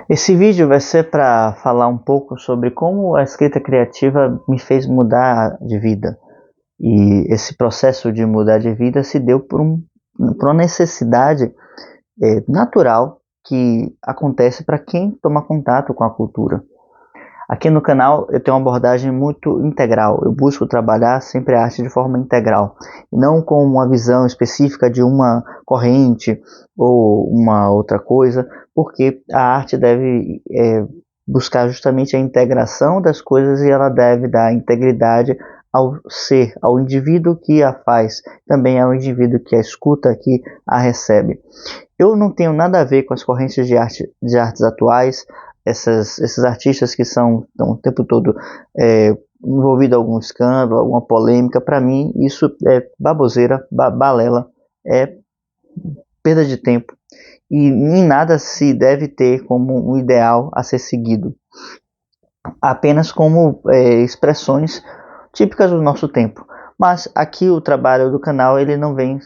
Esse vídeo vai ser para falar um pouco sobre como a escrita criativa me fez mudar de vida. E esse processo de mudar de vida se deu por uma necessidade natural que acontece para quem toma contato com a cultura. Aqui no canal eu tenho uma abordagem muito integral. Eu busco trabalhar sempre a arte de forma integral, não com uma visão específica de uma corrente ou uma outra coisa, porque a arte deve buscar justamente a integração das coisas e ela deve dar integridade ao ser, ao indivíduo que a faz, também ao indivíduo que a escuta, que a recebe. Eu não tenho nada a ver com as correntes de artes atuais, esses artistas que estão o tempo todo envolvidos em algum escândalo, alguma polêmica. Para mim isso é baboseira, balela, é perda de tempo e em nada se deve ter como um ideal a ser seguido, apenas como expressões típicas do nosso tempo. Mas aqui o trabalho do canal ele não vem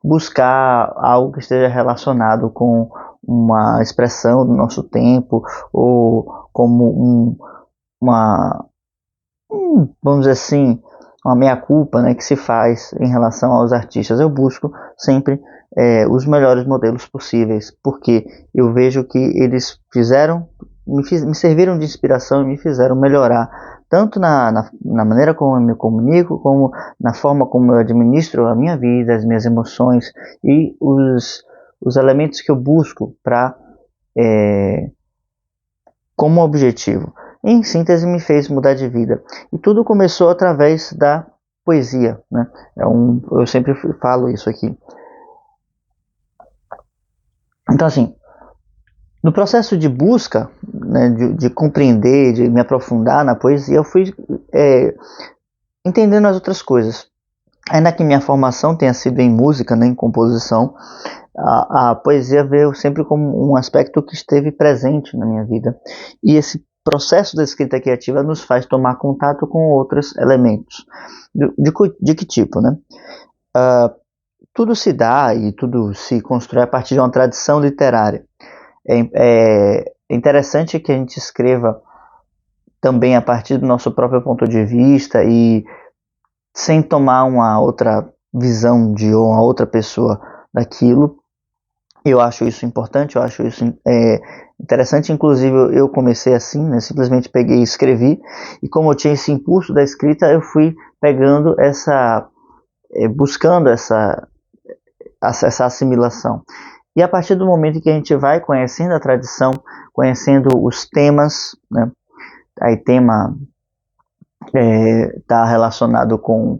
buscar algo que esteja relacionado com uma expressão do nosso tempo ou como vamos dizer assim, uma meia-culpa, né, que se faz em relação aos artistas. Eu busco sempre os melhores modelos possíveis, porque eu vejo que eles me serviram de inspiração e me fizeram melhorar, tanto na maneira como eu me comunico, como na forma como eu administro a minha vida, as minhas emoções e os elementos que eu busco para como objetivo. Em síntese, me fez mudar de vida. E tudo começou através da poesia, né? Eu sempre falo isso aqui. Então, assim, no processo de busca, né, de compreender, de me aprofundar na poesia, eu fui entendendo as outras coisas. Ainda que minha formação tenha sido em música, né, em composição, a poesia veio sempre como um aspecto que esteve presente na minha vida. E esse processo da escrita criativa nos faz tomar contato com outros elementos. De que tipo, né? Tudo se dá e tudo se constrói a partir de uma tradição literária. É interessante que a gente escreva também a partir do nosso próprio ponto de vista e sem tomar uma outra visão de uma outra pessoa daquilo. Eu acho isso importante, eu acho isso interessante. Inclusive eu comecei assim, né? Simplesmente peguei e escrevi, e como eu tinha esse impulso da escrita, eu fui pegando buscando essa assimilação. E a partir do momento que a gente vai conhecendo a tradição, conhecendo os temas, né? Aí tema está relacionado com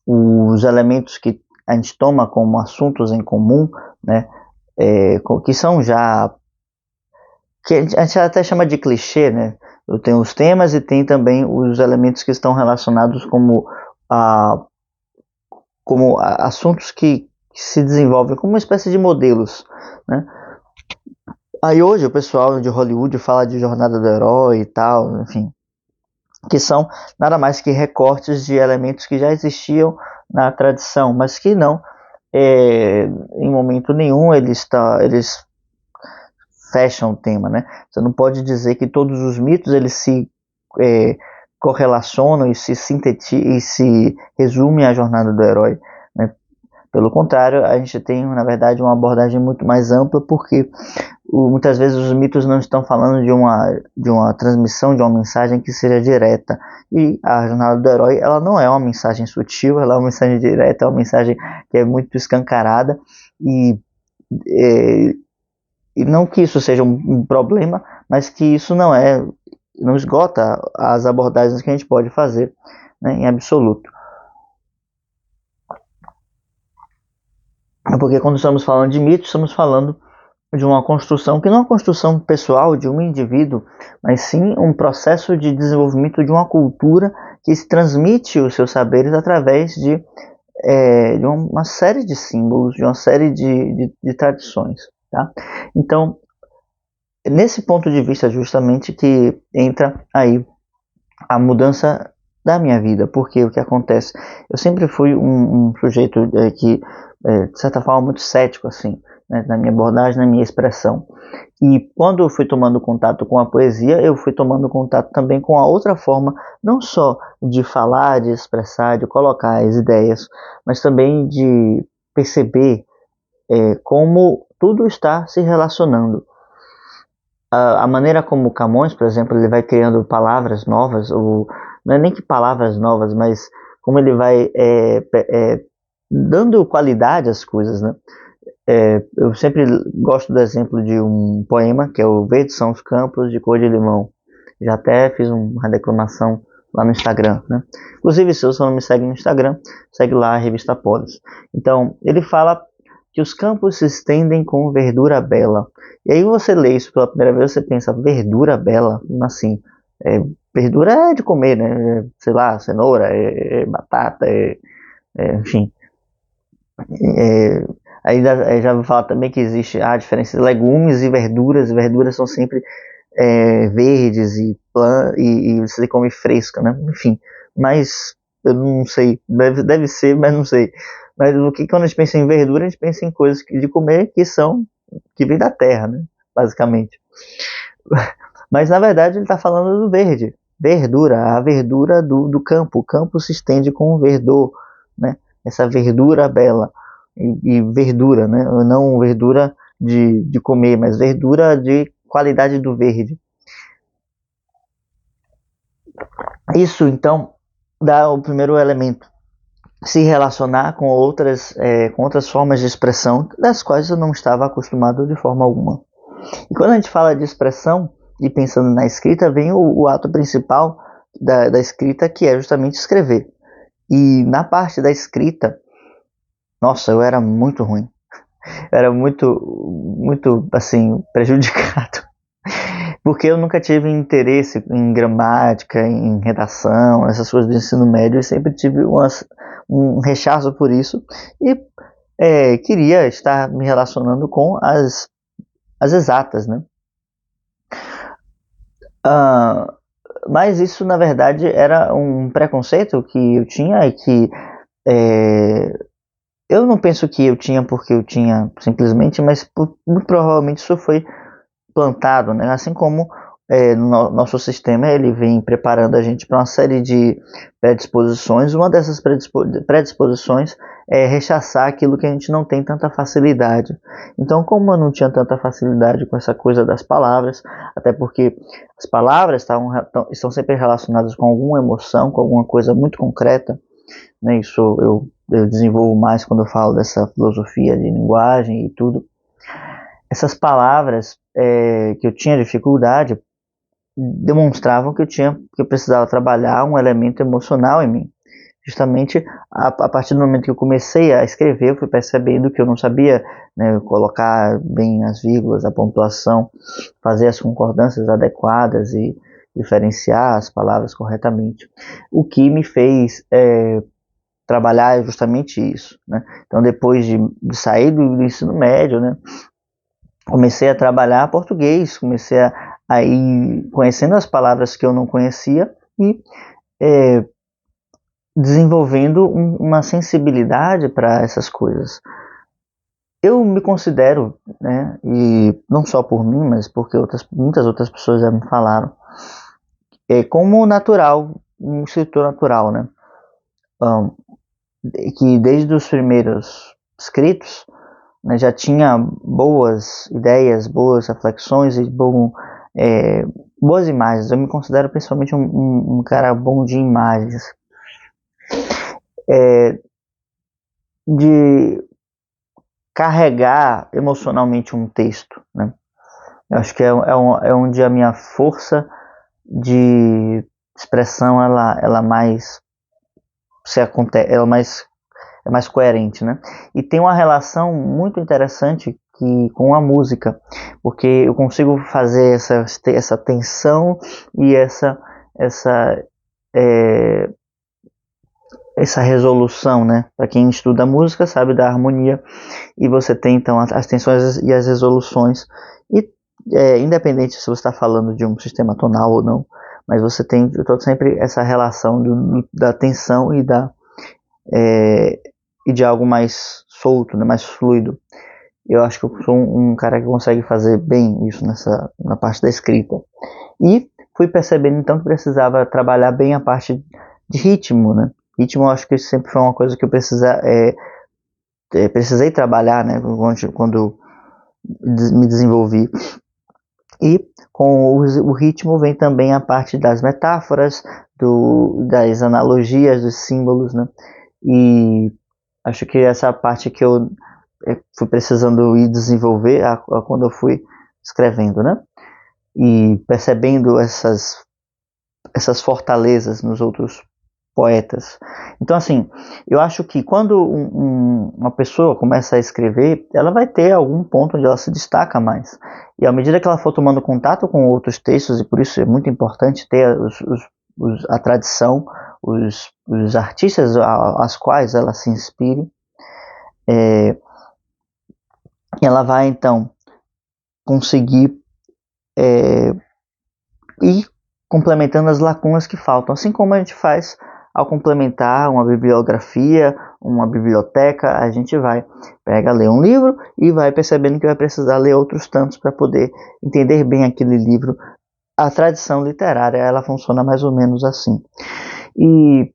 os elementos que a gente toma como assuntos em comum, né? Que são já, que a gente até chama de clichê, né? Eu tenho os temas e tem também os elementos que estão relacionados como assuntos que se desenvolvem como uma espécie de modelos, né? Aí hoje o pessoal de Hollywood fala de jornada do herói e tal, enfim, que são nada mais que recortes de elementos que já existiam na tradição, mas que não, em momento nenhum eles fecham o tema, né? Você não pode dizer que todos os mitos eles se correlacionam e se sintetizam e se resumem à jornada do herói, né? Pelo contrário, a gente tem, na verdade, uma abordagem muito mais ampla, porque muitas vezes os mitos não estão falando de uma transmissão de uma mensagem que seja direta, e a jornada do herói ela não é uma mensagem sutil, ela é uma mensagem direta, é uma mensagem que é muito escancarada, e não que isso seja um problema, mas que isso não esgota as abordagens que a gente pode fazer, né, em absoluto. Porque quando estamos falando de mitos, estamos falando de uma construção que não é uma construção pessoal de um indivíduo, mas sim um processo de desenvolvimento de uma cultura que se transmite os seus saberes através de uma série de símbolos, de uma série de tradições, tá? Então, nesse ponto de vista justamente que entra aí a mudança da minha vida, porque o que acontece? Eu sempre fui um sujeito que, de certa forma, muito cético, assim. né, na minha abordagem, na minha expressão. E quando eu fui tomando contato com a poesia, eu fui tomando contato também com a outra forma, não só de falar, de expressar, de colocar as ideias, mas também de perceber como tudo está se relacionando. A maneira como o Camões, por exemplo, ele vai criando palavras novas, ou não é nem que palavras novas, mas como ele vai dando qualidade às coisas, né? Eu sempre gosto do exemplo de um poema, que é o Verdes são os campos de cor de limão. Já até fiz uma declamação lá no Instagram, né? Inclusive, se você não me segue no Instagram, segue lá a revista Polis. Então, ele fala que os campos se estendem com verdura bela. E aí você lê isso pela primeira vez, você pensa, verdura bela? Assim, verdura é de comer, né? Sei lá, cenoura, batata, enfim. Aí já vou falar também que existe a diferença de legumes e verduras. Verduras são sempre verdes e você come fresca, né? Enfim, mas eu não sei, deve ser, mas não sei. Mas quando a gente pensa em verdura, a gente pensa em coisas de comer que vem da terra, né? Basicamente. Mas na verdade ele está falando do verde, verdura, a verdura do campo. O campo se estende com verdor, né? Essa verdura bela e verdura, né? Não verdura de comer, mas verdura de qualidade do verde. Isso então dá o primeiro elemento, se relacionar com outras formas de expressão das quais eu não estava acostumado de forma alguma. E quando a gente fala de expressão e pensando na escrita, vem o ato principal da escrita, que é justamente escrever. E na parte da escrita, nossa, eu era muito ruim. Eu era muito, assim, prejudicado. Porque eu nunca tive interesse em gramática, em redação, essas coisas do ensino médio. Eu sempre tive um rechaço por isso. E queria estar me relacionando com as exatas, né? Mas isso, na verdade, era um preconceito que eu tinha e que eu não penso que eu tinha porque eu tinha simplesmente, mas muito provavelmente isso foi plantado, né? Assim como nosso sistema ele vem preparando a gente para uma série de predisposições. Uma dessas predisposições é rechaçar aquilo que a gente não tem tanta facilidade. Então, como eu não tinha tanta facilidade com essa coisa das palavras, até porque as palavras estão sempre relacionadas com alguma emoção, com alguma coisa muito concreta, né? Isso eu desenvolvo mais quando eu falo dessa filosofia de linguagem e tudo. Essas palavras que eu tinha dificuldade demonstravam que eu precisava trabalhar um elemento emocional em mim. Justamente a partir do momento que eu comecei a escrever, eu fui percebendo que eu não sabia, né, colocar bem as vírgulas, a pontuação, fazer as concordâncias adequadas e diferenciar as palavras corretamente. O que me fez trabalhar é justamente isso, né? Então, depois de sair do ensino médio, né, comecei a trabalhar português, comecei a ir conhecendo as palavras que eu não conhecia e desenvolvendo uma sensibilidade para essas coisas. Eu me considero, né, e não só por mim, mas porque muitas outras pessoas já me falaram, como natural, um escritor natural, né? Que desde os primeiros escritos, né, já tinha boas ideias, boas reflexões e boas imagens. Eu me considero principalmente um cara bom de imagens. De carregar emocionalmente um texto, né? Eu acho que é onde a minha força de expressão ela mais é mais coerente, né? E tem uma relação muito interessante com a música, porque eu consigo fazer essa tensão e essa resolução, né? Para quem estuda música sabe da harmonia, e você tem então as tensões e as resoluções, e independente se você está falando de um sistema tonal ou não, mas você tem sempre essa relação da tensão e de algo mais solto, né? Mais fluido. Eu acho que eu sou um cara que consegue fazer bem isso na parte da escrita. E fui percebendo então que precisava trabalhar bem a parte de ritmo, né? Ritmo, eu acho que sempre foi uma coisa que eu precisei trabalhar, né? Quando me desenvolvi. E com o ritmo vem também a parte das metáforas, das analogias, dos símbolos, né? E acho que essa parte que eu fui precisando ir desenvolver quando eu fui escrevendo, né? E percebendo essas fortalezas nos outros poetas. Então, assim, eu acho que quando uma pessoa começa a escrever, ela vai ter algum ponto onde ela se destaca mais. E à medida que ela for tomando contato com outros textos, e por isso é muito importante ter a tradição, os artistas aos quais ela se inspire, ela vai então conseguir ir complementando as lacunas que faltam, assim como a gente faz ao complementar uma bibliografia, uma biblioteca, a gente pega, lê um livro e vai percebendo que vai precisar ler outros tantos para poder entender bem aquele livro. A tradição literária, ela funciona mais ou menos assim. E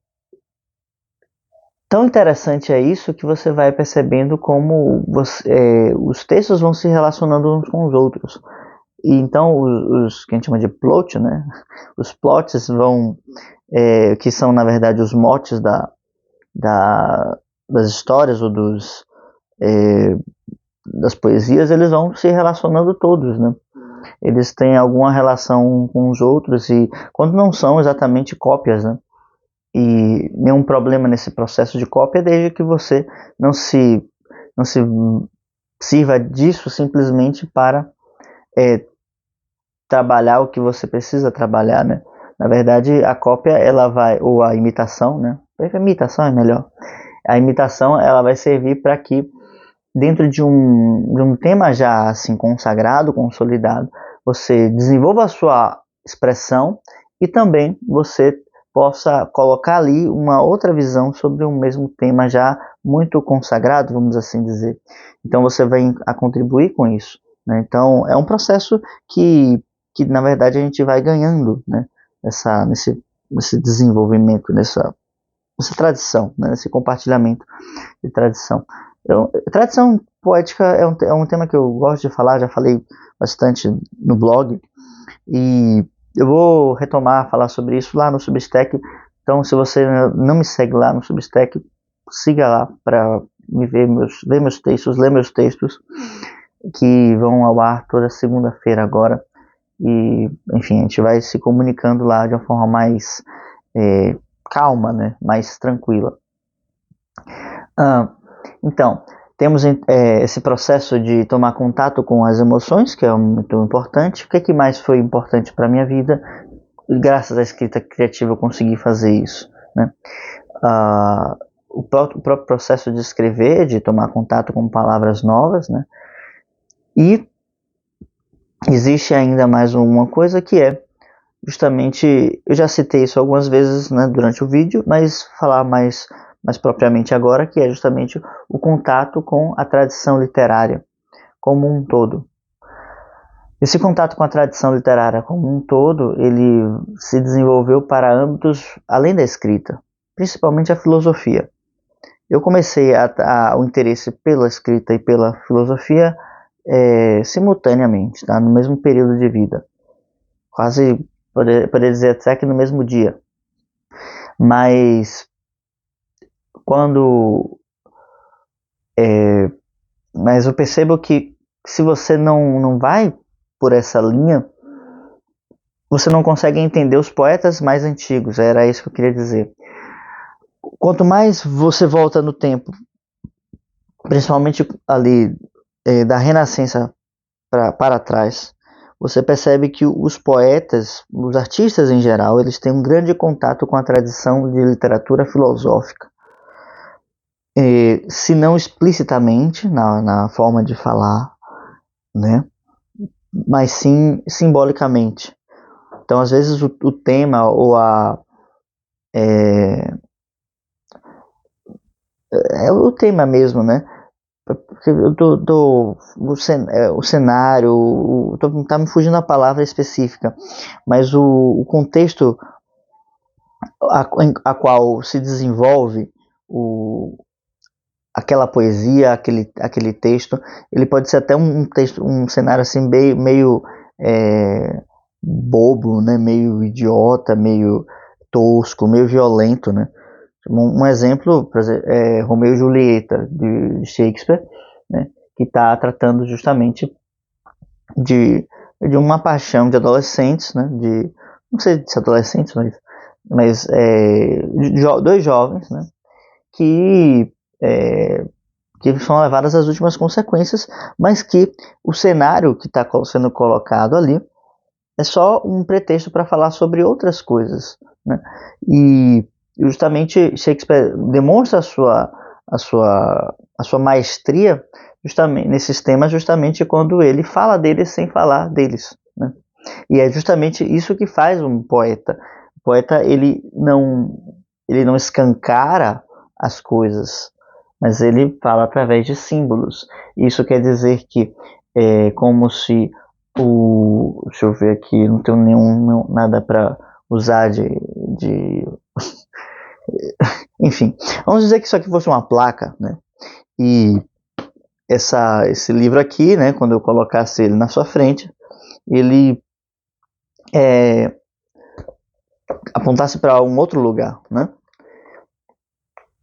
tão interessante é isso que você vai percebendo como os textos vão se relacionando uns com os outros. E então os que a gente chama de plot, né? Os plots que são na verdade os motes das histórias ou das poesias, eles vão se relacionando todos, né? Eles têm alguma relação com os outros e quando não são exatamente cópias, né? E nenhum problema nesse processo de cópia desde que você não se sirva disso simplesmente para trabalhar o que você precisa trabalhar, né? Na verdade, a cópia, ela vai, ou a imitação, né? A imitação é melhor. A imitação, ela vai servir para que, dentro de um tema já assim consagrado, consolidado, você desenvolva a sua expressão e também você possa colocar ali uma outra visão sobre um mesmo tema já muito consagrado, vamos assim dizer. Então você vai a contribuir com isso, né? Então é um processo que na verdade a gente vai ganhando, né? Nesse desenvolvimento, nessa tradição, né? Nesse compartilhamento de tradição. Tradição poética é um tema que eu gosto de falar, já falei bastante no blog, e eu vou retomar, falar sobre isso lá no Substack. Então, se você não me segue lá no Substack, siga lá para me ver meus textos, ler meus textos, que vão ao ar toda segunda-feira agora. E, enfim, a gente vai se comunicando lá de uma forma mais calma, né? Mais tranquila. Então, temos esse processo de tomar contato com as emoções, que é muito importante. O que mais foi importante para a minha vida? Graças à escrita criativa eu consegui fazer isso, né? O próprio processo de escrever, de tomar contato com palavras novas, né? E existe ainda mais uma coisa que é justamente, eu já citei isso algumas vezes, né, durante o vídeo, mas falar mais propriamente agora, que é justamente o contato com a tradição literária como um todo. Esse contato com a tradição literária como um todo, ele se desenvolveu para âmbitos além da escrita, principalmente a filosofia. Eu comecei o interesse pela escrita e pela filosofia simultaneamente, tá? No mesmo período de vida. Quase, poderia dizer até que no mesmo dia. Mas mas eu percebo que se você não vai por essa linha, você não consegue entender os poetas mais antigos. Era isso que eu queria dizer. Quanto mais você volta no tempo, principalmente ali da Renascença para trás, você percebe que os poetas, os artistas em geral, eles têm um grande contato com a tradição de literatura filosófica. Se não explicitamente na forma de falar, né? Mas sim simbolicamente. Então, às vezes, o tema ou é o tema mesmo, né? porque o cenário, tá me fugindo a palavra específica, mas o contexto a qual se desenvolve aquela poesia, aquele texto, ele pode ser até um texto, um cenário assim meio bobo, né? Meio idiota, meio tosco, meio violento, né? Um exemplo, por exemplo, é Romeu e Julieta de Shakespeare, né? Que está tratando justamente de uma paixão de adolescentes, né? Não sei se adolescentes, mas dois jovens, né? Que são levadas às últimas consequências, mas que o cenário que está sendo colocado ali é só um pretexto para falar sobre outras coisas, né? E justamente Shakespeare demonstra a sua maestria justamente nesses temas, justamente quando ele fala deles sem falar deles, né? E é justamente isso que faz um poeta. O poeta ele não escancara as coisas, mas ele fala através de símbolos. Isso quer dizer que é como se deixa eu ver aqui, não tenho nada para usar de enfim, vamos dizer que isso aqui fosse uma placa, né? E esse livro aqui, né, quando eu colocasse ele na sua frente, ele apontasse para um outro lugar, né?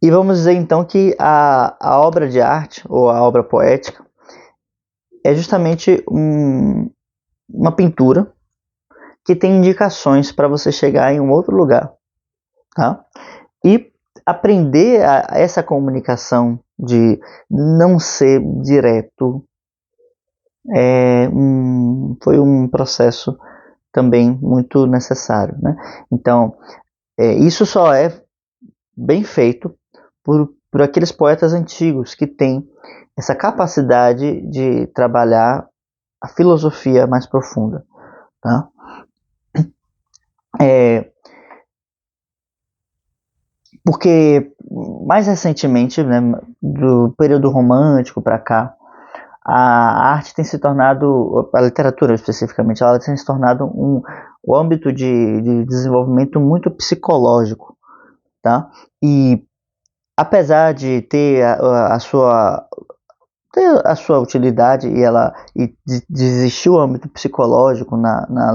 E vamos dizer então que a obra de arte, ou a obra poética, é justamente uma pintura que tem indicações para você chegar em um outro lugar, tá? E aprender essa comunicação de não ser direto foi um processo também muito necessário, né? Então, isso só é bem feito por aqueles poetas antigos que têm essa capacidade de trabalhar a filosofia mais profunda, tá? Porque mais recentemente, né, do período romântico para cá, a arte tem se tornado, a literatura especificamente, ela tem se tornado o âmbito de desenvolvimento muito psicológico, tá? E apesar de ter a sua utilidade e de existir o âmbito psicológico na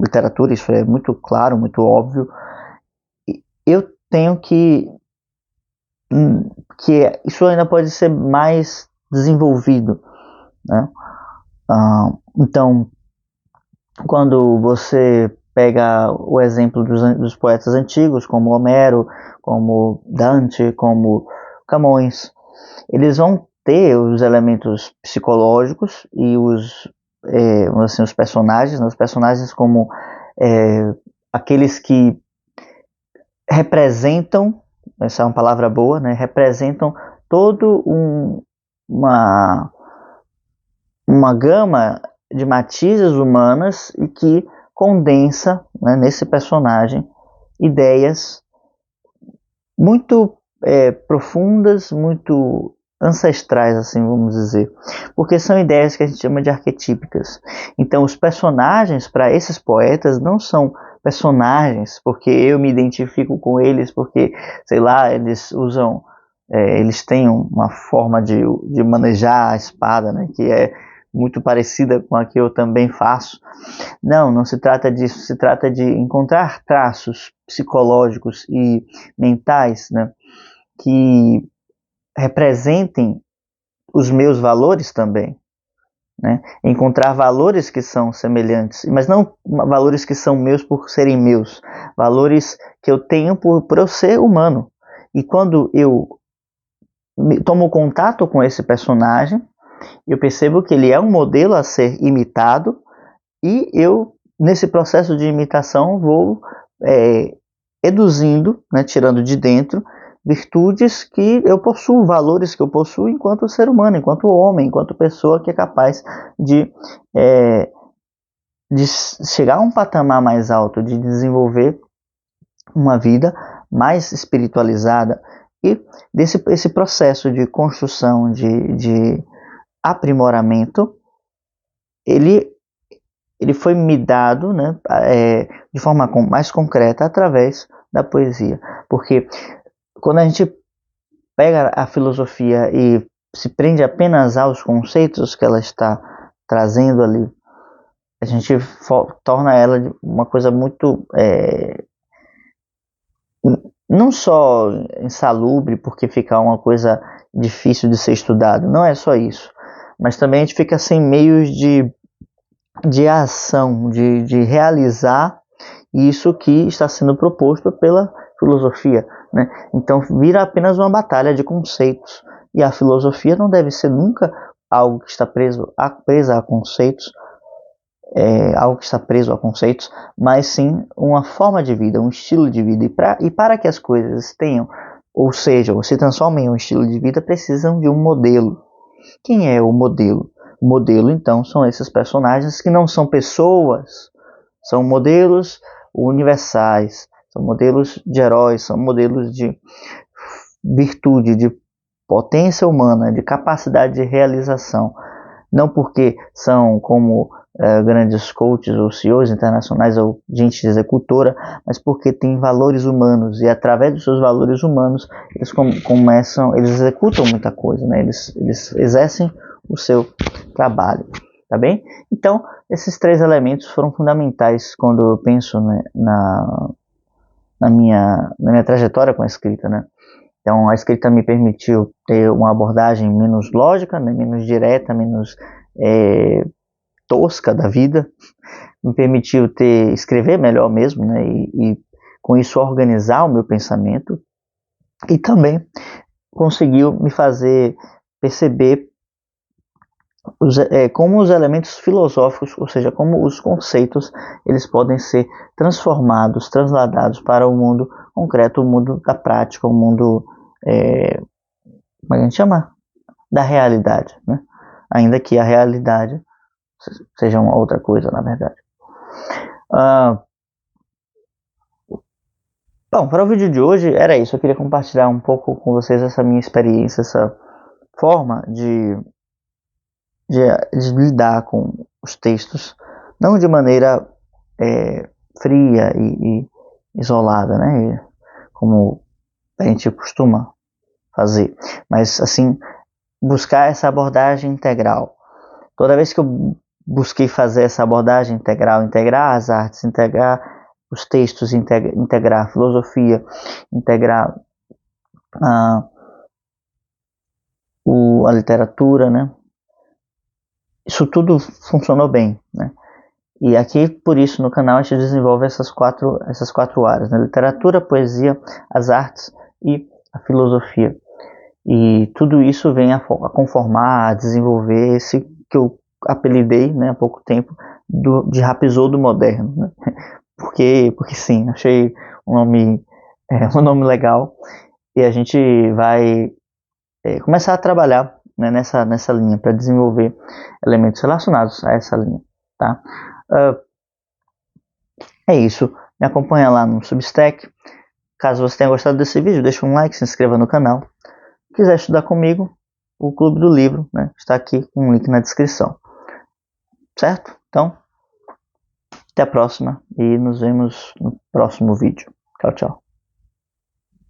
literatura, isso é muito claro, muito óbvio, eu tenho que isso ainda pode ser mais desenvolvido, né? Então, quando você pega o exemplo dos poetas antigos, como Homero, como Dante, como Camões, eles vão ter os elementos psicológicos e os personagens, né? Os personagens como aqueles que representam, essa é uma palavra boa, né? Representam todo uma gama de matizes humanas e que condensa, né, nesse personagem ideias muito profundas, muito ancestrais, assim vamos dizer, porque são ideias que a gente chama de arquetípicas. Então os personagens para esses poetas não são personagens porque eu me identifico com eles, porque sei lá, eles usam eles têm uma forma de manejar a espada, né, que é muito parecida com a que eu também faço. Não se trata disso, se trata de encontrar traços psicológicos e mentais, né, que representem os meus valores também, né? Encontrar valores que são semelhantes, mas não valores que são meus por serem meus, valores que eu tenho por eu ser humano. E quando eu tomo contato com esse personagem, eu percebo que ele é um modelo a ser imitado e eu, nesse processo de imitação, vou eduzindo, né, tirando de dentro, virtudes que eu possuo, valores que eu possuo enquanto ser humano, enquanto homem, enquanto pessoa que é capaz de chegar a um patamar mais alto, de desenvolver uma vida mais espiritualizada E esse processo de construção, de aprimoramento, ele foi me dado, né, de forma mais concreta através da poesia. Porque quando a gente pega a filosofia e se prende apenas aos conceitos que ela está trazendo ali, a gente torna ela uma coisa muito não só insalubre, porque fica uma coisa difícil de ser estudado, não é só isso, mas também a gente fica sem meios de ação, de realizar isso que está sendo proposto pela filosofia, né? Então vira apenas uma batalha de conceitos, e a filosofia não deve ser nunca algo que está preso a conceitos, algo que está preso a conceitos, mas sim uma forma de vida, um estilo de vida. E para que as coisas tenham, ou seja, se transformem em um estilo de vida, precisam de um modelo. Quem é o modelo? O modelo, então, são esses personagens que não são pessoas, são modelos universais, são modelos de heróis, são modelos de virtude, de potência humana, de capacidade de realização. Não porque são como grandes coaches ou CEOs internacionais ou gente executora, mas porque têm valores humanos, e através dos seus valores humanos eles executam muita coisa, né? Eles exercem o seu trabalho, tá bem? Então, esses 3 elementos foram fundamentais quando eu penso, né, na minha trajetória com a escrita, né? Então, a escrita me permitiu ter uma abordagem menos lógica, né, menos direta, menos tosca da vida, me permitiu escrever melhor mesmo, né, e com isso organizar o meu pensamento, e também conseguiu me fazer perceber como os elementos filosóficos, ou seja, como os conceitos, eles podem ser transformados, transladados para o mundo concreto, o mundo da prática, o mundo, como a gente chama? Da realidade, né? Ainda que a realidade seja uma outra coisa, na verdade. Bom, para o vídeo de hoje era isso. Eu queria compartilhar um pouco com vocês essa minha experiência, essa forma de lidar com os textos, não de maneira fria e isolada, né, como a gente costuma fazer, mas assim, buscar essa abordagem integral. Toda vez que eu busquei fazer essa abordagem integral, integrar as artes, integrar os textos, integrar a filosofia, integrar a literatura, né? Isso tudo funcionou bem, né? E aqui, por isso, no canal a gente desenvolve essas quatro áreas, né? Literatura, poesia, as artes e a filosofia. E tudo isso vem a conformar, a desenvolver esse que eu apelidei, né, há pouco tempo, de Rhapsody moderno, né? Porque sim, achei um nome legal, e a gente vai começar a trabalhar, né, nessa linha, para desenvolver elementos relacionados a essa linha, tá? É isso, me acompanha lá no Substack. Caso você tenha gostado desse vídeo, deixa um like, se inscreva no canal. Se quiser estudar comigo, o Clube do Livro, né, está aqui com um link na descrição. Certo? Então, até a próxima e nos vemos no próximo vídeo. Tchau, tchau.